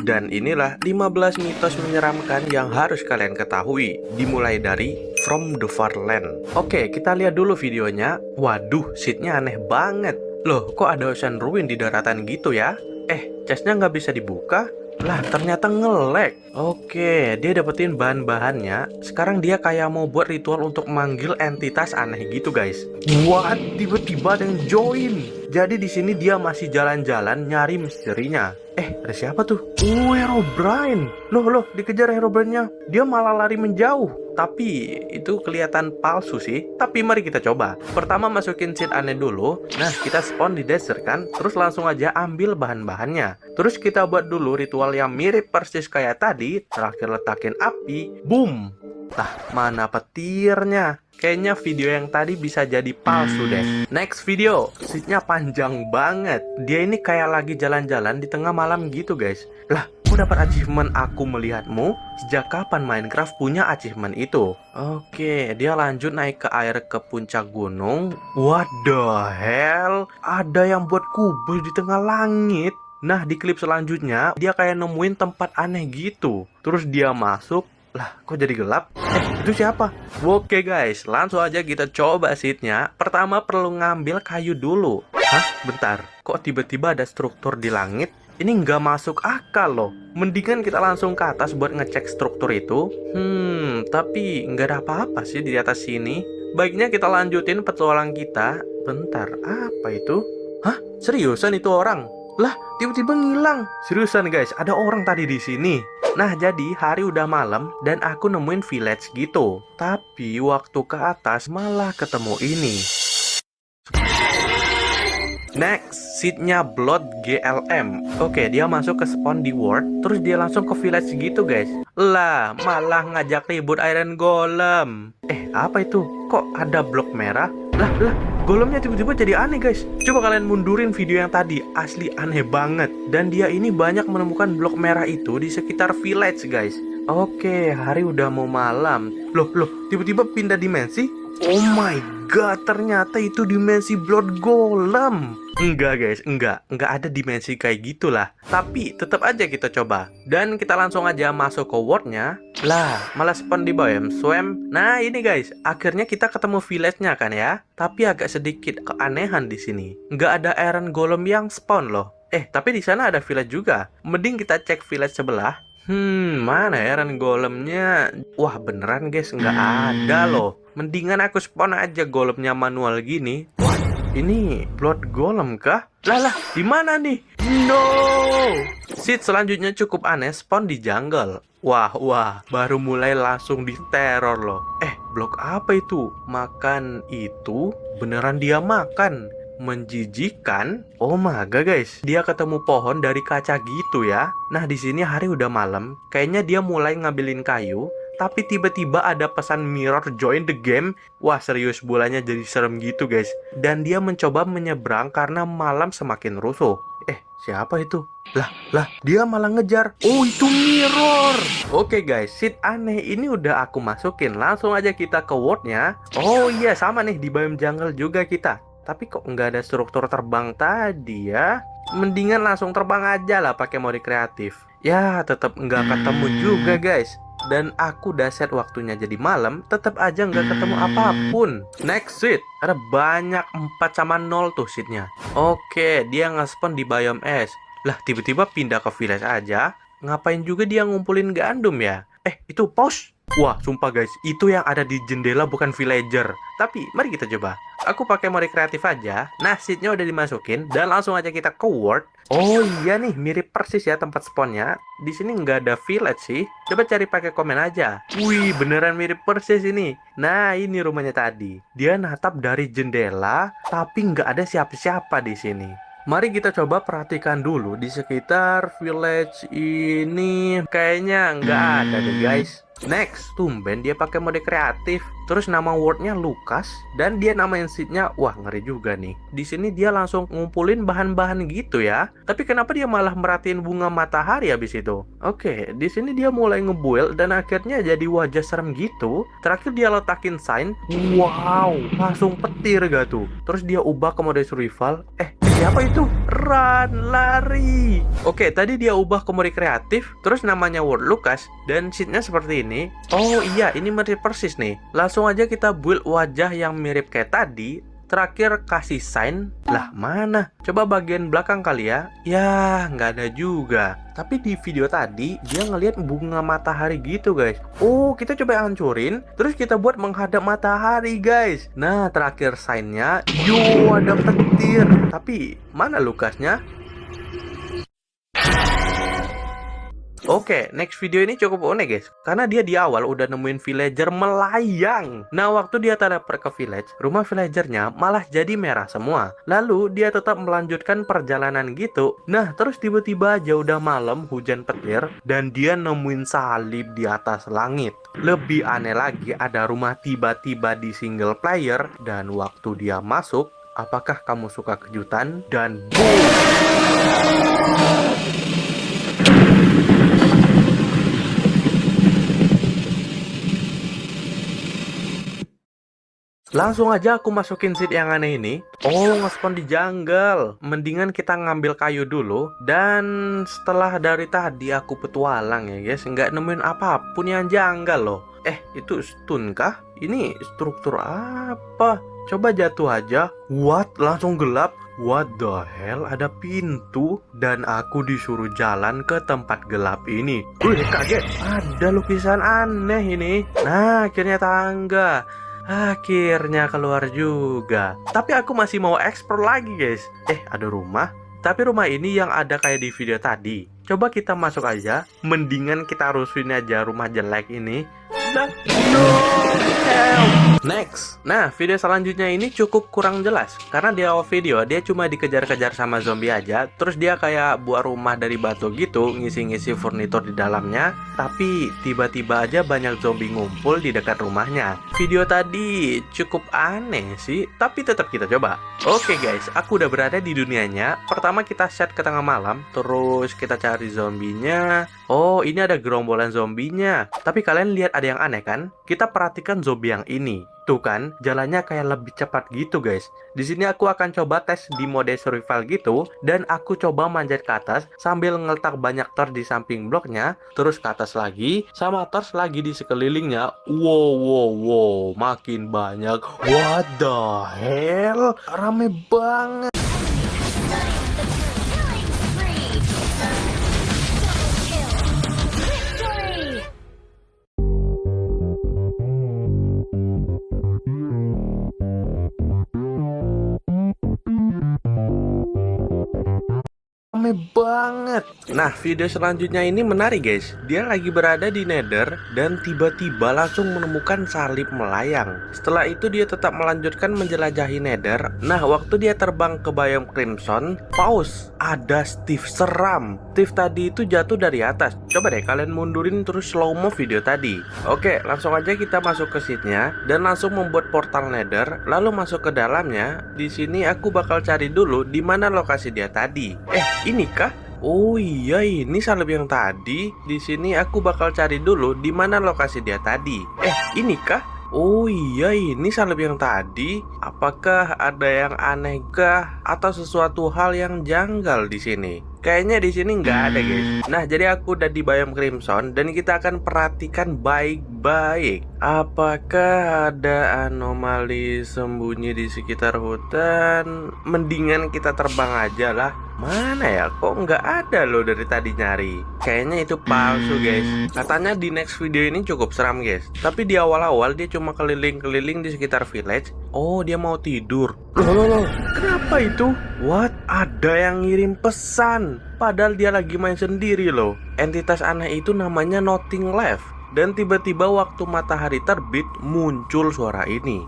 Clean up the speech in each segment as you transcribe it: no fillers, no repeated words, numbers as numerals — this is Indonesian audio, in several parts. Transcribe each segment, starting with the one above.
Dan inilah 15 mitos menyeramkan yang harus kalian ketahui. Dimulai dari From the Farland. Oke, kita lihat dulu videonya. Waduh, seatnya aneh banget. Loh, kok ada ocean ruin di daratan gitu ya? Chestnya nggak bisa dibuka? Lah, ternyata nge-lag. Oke, dia dapetin bahan-bahannya. Sekarang dia kayak mau buat ritual untuk manggil entitas aneh gitu, guys. What? Tiba-tiba ada yang join. Jadi di sini dia masih jalan-jalan nyari misterinya. Ada siapa tuh? Oh, Herobrine. Loh, dikejar Herobrine-nya. Dia malah lari menjauh. Tapi itu kelihatan palsu sih. Tapi mari kita coba. Pertama masukin seed aneh dulu. Nah, kita spawn di desert kan. Terus langsung aja ambil bahan-bahannya. Terus kita buat dulu ritual yang mirip persis kayak tadi. Terakhir letakin api. Boom. Lah, mana petirnya? Kayaknya video yang tadi bisa jadi palsu deh. Next video, seatnya panjang banget. Dia ini kayak lagi jalan-jalan di tengah malam gitu, guys. Lah, aku dapat achievement aku melihatmu. Sejak kapan Minecraft punya achievement itu? Oke, dia lanjut naik ke air ke puncak gunung. What the hell? Ada yang buat kubus di tengah langit. Nah, di klip selanjutnya, dia kayak nemuin tempat aneh gitu. Terus dia masuk. Lah, kok jadi gelap? Itu siapa? Oke guys, langsung aja kita coba seatnya. Pertama perlu ngambil kayu dulu. Hah? Bentar, kok tiba-tiba ada struktur di langit? Ini nggak masuk akal loh. Mendingan kita langsung ke atas buat ngecek struktur itu. Tapi nggak ada apa-apa sih di atas sini. Baiknya kita lanjutin petualang kita. Bentar, apa itu? Hah? Seriusan itu orang? Lah, tiba-tiba ngilang. Seriusan guys, ada orang tadi di sini. Nah, jadi hari udah malam dan aku nemuin village gitu. Tapi waktu ke atas malah ketemu ini. Next, seatnya Blood GLM. Oke, dia masuk ke spawn di world. Terus dia langsung ke village gitu guys. Lah, malah ngajak ribut Iron Golem. Apa itu? Kok ada blok merah? Lah, golemnya tiba-tiba jadi aneh guys. Coba kalian mundurin video yang tadi. Asli aneh banget. Dan dia ini banyak menemukan blok merah itu di sekitar village guys. Oke, hari udah mau malam. Loh, tiba-tiba pindah dimensi. Oh my god, ternyata itu dimensi Blood Golem. Enggak guys, enggak ada dimensi kayak gitulah. Tapi tetap aja kita coba. Dan kita langsung aja masuk ke world-nya. Lah, malah spawn di biome swamp. Nah, ini guys, akhirnya kita ketemu village-nya kan ya. Tapi agak sedikit keanehan di sini. Nggak ada Iron Golem yang spawn loh. Tapi di sana ada village juga. Mending kita cek village sebelah. Mana Iron Golemnya? Wah, beneran guys, nggak ada loh. Mendingan aku spawn aja golemnya manual gini. Wah, ini Blood Golem kah? Lah, di mana nih? No! Seat selanjutnya cukup aneh, spawn di jungle. Wah, baru mulai langsung diteror loh. Blok apa itu? Makan itu? Beneran dia makan? Menjijikan. Oh my god guys, dia ketemu pohon dari kaca gitu ya. Nah, di sini hari udah malam. Kayaknya dia mulai ngambilin kayu. Tapi tiba-tiba ada pesan mirror join the game. Wah, serius bolanya jadi serem gitu guys. Dan dia mencoba menyeberang karena malam semakin rusuh. Siapa itu? Lah, dia malah ngejar. Oh, itu mirror. Oke guys, seat aneh ini udah aku masukin. Langsung aja kita ke world-nya. Oh iya, sama nih di biome jungle juga kita. Tapi kok nggak ada struktur terbang tadi ya? Mendingan langsung terbang aja lah pakai mode kreatif. Ya, tetap nggak ketemu juga guys. Dan aku udah set waktunya jadi malam, tetap aja nggak ketemu apapun. Next seat, ada banyak 4/0 tuh seatnya. Oke, dia nge-spawn di biome es. Lah, tiba-tiba pindah ke village aja. Ngapain juga dia ngumpulin gandum ya? Itu pause. Wah, sumpah guys, itu yang ada di jendela bukan villager. Tapi, mari kita coba. Aku pakai mode kreatif aja. Nah, seatnya udah dimasukin dan langsung aja kita ke world. Oh iya nih, mirip persis ya tempat spawnnya. Di sini nggak ada village sih. Coba cari pakai komen aja. Wih, beneran mirip persis ini. Nah, ini rumahnya tadi. Dia natap dari jendela, tapi nggak ada siapa-siapa di sini. Mari kita coba perhatikan dulu di sekitar village ini. Kayaknya nggak ada deh guys. Next, tumben dia pakai mode kreatif. Terus nama wordnya Lukas dan dia namain seatnya. Wah, ngeri juga nih. Di sini dia langsung ngumpulin bahan-bahan gitu ya. Tapi kenapa dia malah merhatiin bunga matahari habis itu? Oke, di sini dia mulai ngebuild dan akhirnya jadi wajah serem gitu. Terakhir dia letakin sign. Wow, langsung petir gak tuh? Terus dia ubah ke mode survival. siapa itu? Run, lari. Oke, tadi dia ubah ke mode kreatif, terus namanya World Lucas, dan seatnya seperti ini. Oh iya, ini mirip persis nih. Langsung aja kita build wajah yang mirip kayak tadi. Terakhir kasih sign. Lah mana? Coba bagian belakang kali ya. Ya nggak ada juga. Tapi di video tadi dia ngelihat bunga matahari gitu guys. Oh kita coba hancurin. Terus kita buat menghadap matahari guys. Nah terakhir signnya. Yo ada petir. Tapi mana Lukasnya? Oke, next video ini cukup unik guys. Karena dia di awal udah nemuin villager melayang. Nah, waktu dia teleport ke village, rumah villagernya malah jadi merah semua. Lalu, dia tetap melanjutkan perjalanan gitu. Nah, terus tiba-tiba aja udah malam, hujan petir, dan dia nemuin salib di atas langit. Lebih aneh lagi, ada rumah tiba-tiba di single player, dan waktu dia masuk, apakah kamu suka kejutan? Dan boom! Langsung aja aku masukin seed yang aneh ini. Oh, nge-spawn di jungle. Mendingan kita ngambil kayu dulu. Dan setelah dari tadi aku petualang ya guys, nggak nemuin apapun yang janggal loh. Itu stun kah? Ini struktur apa? Coba jatuh aja. What? Langsung gelap. What the hell? Ada pintu. Dan aku disuruh jalan ke tempat gelap ini. Wih, kaget. Ada lukisan aneh ini. Nah, akhirnya tangga. Akhirnya keluar juga. Tapi aku masih mau explore lagi guys. Ada rumah. Tapi rumah ini yang ada kayak di video tadi. Coba kita masuk aja. Mendingan kita rusuhin aja rumah jelek ini. No, help. Next. Nah, video selanjutnya ini cukup kurang jelas. Karena di awal video dia cuma dikejar-kejar sama zombie aja. Terus dia kayak buat rumah dari batu gitu, ngisi-ngisi furnitur di dalamnya. Tapi tiba-tiba aja banyak zombie ngumpul di dekat rumahnya. Video tadi cukup aneh sih, tapi tetap kita coba. Oke guys, aku udah berada di dunianya. Pertama kita set ke tengah malam, terus kita cari zombinya. Oh, ini ada gerombolan zombinya. Tapi kalian lihat ada yang aneh kan? Kita perhatikan zombie yang ini. Tuh kan, jalannya kayak lebih cepat gitu guys. Di sini aku akan coba tes di mode survival gitu, dan aku coba manjat ke atas sambil ngeletak banyak torch di samping bloknya, terus ke atas lagi, sama torch lagi di sekelilingnya. Wow, makin banyak. What the hell? Rame banget. Banget. Nah, video selanjutnya ini menarik guys. Dia lagi berada di Nether dan tiba-tiba langsung menemukan salib melayang. Setelah itu dia tetap melanjutkan menjelajahi Nether. Nah, waktu dia terbang ke biome Crimson, pause. Ada Steve seram. Steve tadi itu jatuh dari atas. Coba deh kalian mundurin terus slow mo video tadi. Oke, langsung aja kita masuk ke seatnya dan langsung membuat portal Nether, lalu masuk ke dalamnya. Di sini aku bakal cari dulu di mana lokasi dia tadi. Ini kah? Oh iya, ini salib yang tadi. Di sini aku bakal cari dulu di mana lokasi dia tadi. Ini kah? Oh iya, ini salib yang tadi. Apakah ada yang aneh kah atau sesuatu hal yang janggal di sini? Kayaknya di sini nggak ada guys. Nah, jadi aku udah di biome Crimson dan kita akan perhatikan baik-baik. Apakah ada anomali sembunyi di sekitar hutan? Mendingan kita terbang aja lah. Mana ya? Kok nggak ada loh dari tadi nyari? Kayaknya itu palsu guys. Katanya di next video ini cukup seram guys. Tapi di awal-awal dia cuma keliling-keliling di sekitar village. Oh, dia mau tidur. Loh, kenapa itu? What? Ada yang ngirim pesan. Padahal dia lagi main sendiri loh. Entitas aneh itu namanya Nothing Left. Dan tiba-tiba waktu matahari terbit muncul suara ini.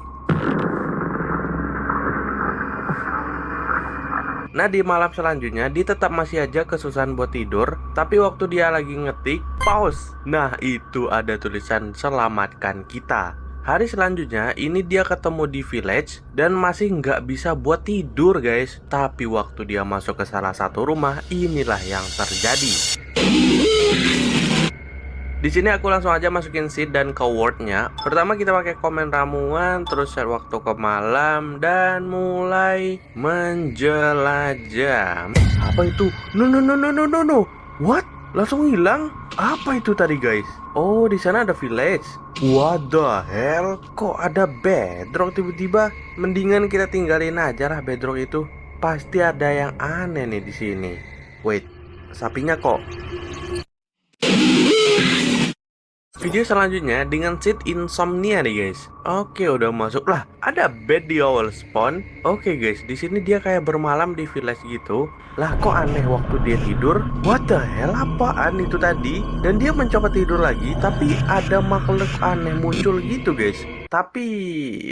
Nah, di malam selanjutnya dia tetap masih aja kesusahan buat tidur. Tapi waktu dia lagi ngetik, pause. Nah, itu ada tulisan selamatkan kita. Hari selanjutnya ini dia ketemu di village dan masih nggak bisa buat tidur guys. Tapi waktu dia masuk ke salah satu rumah, inilah yang terjadi. Di Di sini aku langsung aja masukin seed dan keywordnya. Pertama kita pakai komen ramuan, terus set waktu ke malam dan mulai menjelajah. Apa itu? No no no no no no no. What? Langsung hilang? Apa itu tadi guys? Oh, di sana ada village. What the hell? Kok ada bedrock tiba-tiba? Mendingan kita tinggalin aja lah bedrock itu. Pasti ada yang aneh nih di sini. Wait, sapinya kok. Video selanjutnya dengan seed insomnia nih guys. Oke, udah masuk lah. Ada bed di awal spawn. Oke guys, di sini dia kayak bermalam di village gitu. Lah kok aneh waktu dia tidur? What the hell, apaan itu tadi? Dan dia mencoba tidur lagi, tapi ada makhluk aneh muncul gitu guys. Tapi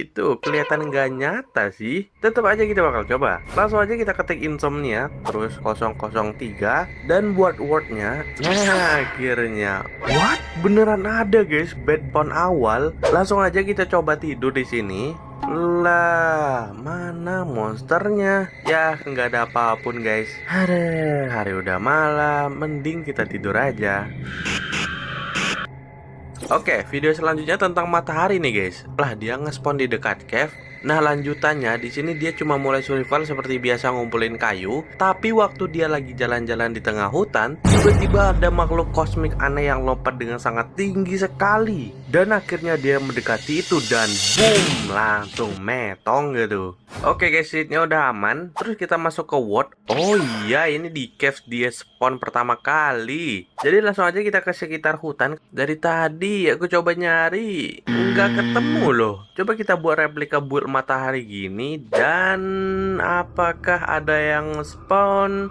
itu kelihatan nggak nyata sih. Tetap aja kita bakal coba. Langsung aja kita ketik insomnia, terus 003 dan buat wordnya. Nah akhirnya, what? Beneran ada guys bed spawn awal. Langsung aja kita coba tidur di sini. Lah, mana monsternya? Ya, nggak ada apapun guys. Hari udah malam, mending kita tidur aja. Oke, video selanjutnya tentang matahari nih guys. Lah, dia nge-spawn di dekat cave. Nah, lanjutannya di sini dia cuma mulai survival seperti biasa ngumpulin kayu, tapi waktu dia lagi jalan-jalan di tengah hutan, tiba-tiba ada makhluk kosmik aneh yang lompat dengan sangat tinggi sekali. Dan akhirnya dia mendekati itu dan boom, langsung metong gitu. Oke guys, seednya udah aman. Terus kita masuk ke world. Oh iya, ini di cave dia spawn pertama kali. Jadi langsung aja kita ke sekitar hutan. Dari tadi aku coba nyari, nggak ketemu loh. Coba kita buat replika build matahari gini. Dan apakah ada yang spawn?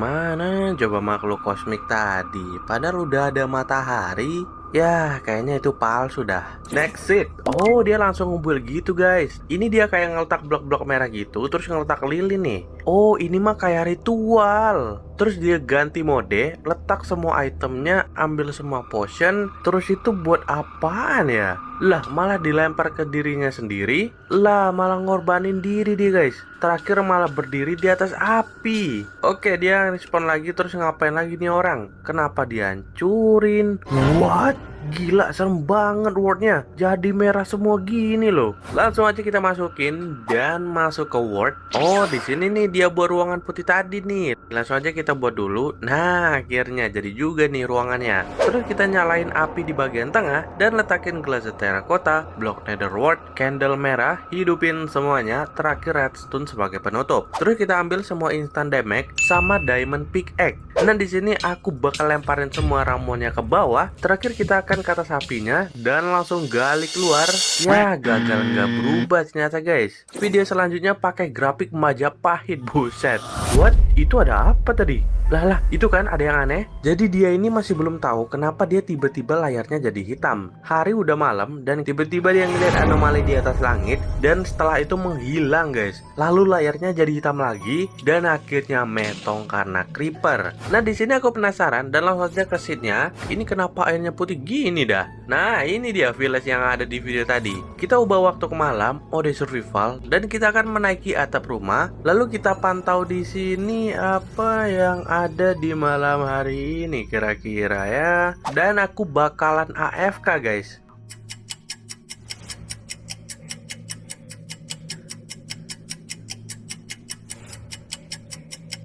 Mana coba makhluk kosmik tadi? Padahal udah ada matahari. Ya, kayaknya itu palsu dah. Next seed. Oh, dia langsung ngumpul gitu guys. Ini dia kayak ngeletak blok-blok merah gitu, terus ngeletak lilin nih. Oh, ini mah kayak ritual. Terus dia ganti mode, letak semua itemnya, ambil semua potion. Terus itu buat apaan ya? Lah, malah dilempar ke dirinya sendiri. Lah, malah ngorbanin diri dia guys. Terakhir malah berdiri di atas api. Oke, dia respon lagi, terus ngapain lagi nih orang? Kenapa dihancurin? What? Gila, serem banget wordnya. Jadi merah semua gini loh. Langsung aja kita masukin dan masuk ke word. Oh, di sini nih dia buat ruangan putih tadi nih. Langsung aja kita buat dulu. Nah, akhirnya jadi juga nih ruangannya. Terus kita nyalain api di bagian tengah dan letakin gelas terakota, blok netherwort, candle merah, hidupin semuanya. Terakhir redstone sebagai penutup. Terus kita ambil semua instant damage sama diamond pickaxe. Nah, di sini aku bakal lemparin semua ramonnya ke bawah. Terakhir kita akan ke atas apinya dan langsung gali keluar. Ya, gagal nggak berubah ternyata guys. Video selanjutnya pakai grafik Majapahit. Buset. What? Itu ada apa tadi? Lah, itu kan ada yang aneh. Jadi dia ini masih belum tahu kenapa dia tiba-tiba layarnya jadi hitam. Hari udah malam dan tiba-tiba dia ngeliat anomali di atas langit dan setelah itu menghilang guys. Lalu layarnya jadi hitam lagi dan akhirnya metong karena creeper. Nah, di sini aku penasaran dan langsung saja ke seednya. Ini kenapa airnya putih gini dah? Nah, ini dia village yang ada di video tadi. Kita ubah waktu ke malam, mode survival, dan kita akan menaiki atap rumah. Lalu kita pantau di sini apa yang ada di malam hari ini kira-kira ya. Dan aku bakalan AFK guys.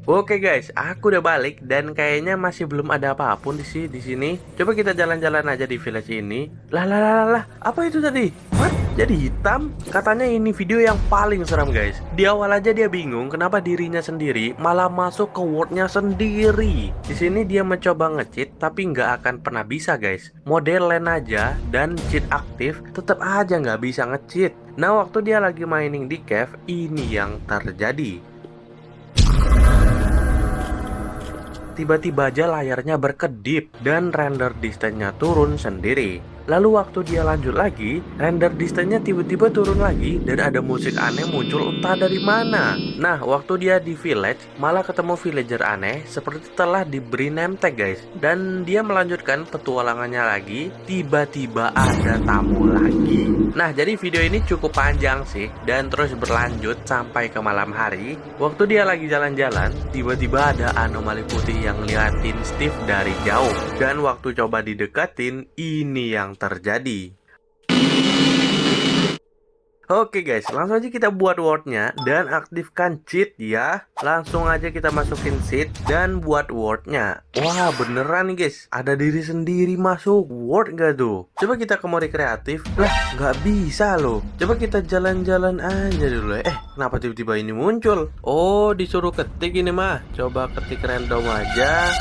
Oke guys, aku udah balik dan kayaknya masih belum ada apapun di sini. Coba kita jalan-jalan aja di village ini. Lah, apa itu tadi? What? Jadi hitam? Katanya ini video yang paling seram guys. Di awal aja dia bingung kenapa dirinya sendiri malah masuk ke worldnya sendiri. Di sini dia mencoba nge-cheat tapi nggak akan pernah bisa guys. Mode LAN aja dan cheat aktif tetap aja nggak bisa nge-cheat. Nah, waktu dia lagi mining di cave, ini yang terjadi. Tiba-tiba aja layarnya berkedip dan render distance-nya turun sendiri. Lalu waktu dia lanjut lagi, render distance-nya tiba-tiba turun lagi dan ada musik aneh muncul entah dari mana. Nah, waktu dia di village, malah ketemu villager aneh seperti telah diberi name tag guys. Dan dia melanjutkan petualangannya lagi, tiba-tiba ada tamu lagi. Nah, jadi video ini cukup panjang sih, dan terus berlanjut sampai ke malam hari. Waktu dia lagi jalan-jalan, tiba-tiba ada anomali putih yang ngeliatin Steve dari jauh. Dan waktu coba dideketin, ini yang terjadi. Oke guys, langsung aja kita buat wordnya dan aktifkan cheat ya. Langsung aja kita masukin cheat dan buat wordnya. Wah beneran nih guys, ada diri sendiri masuk word gak tuh? Coba kita ke mode kreatif. Lah nggak bisa loh. Coba kita jalan-jalan aja dulu. Kenapa tiba-tiba ini muncul? Oh disuruh ketik ini mah. Coba ketik random aja.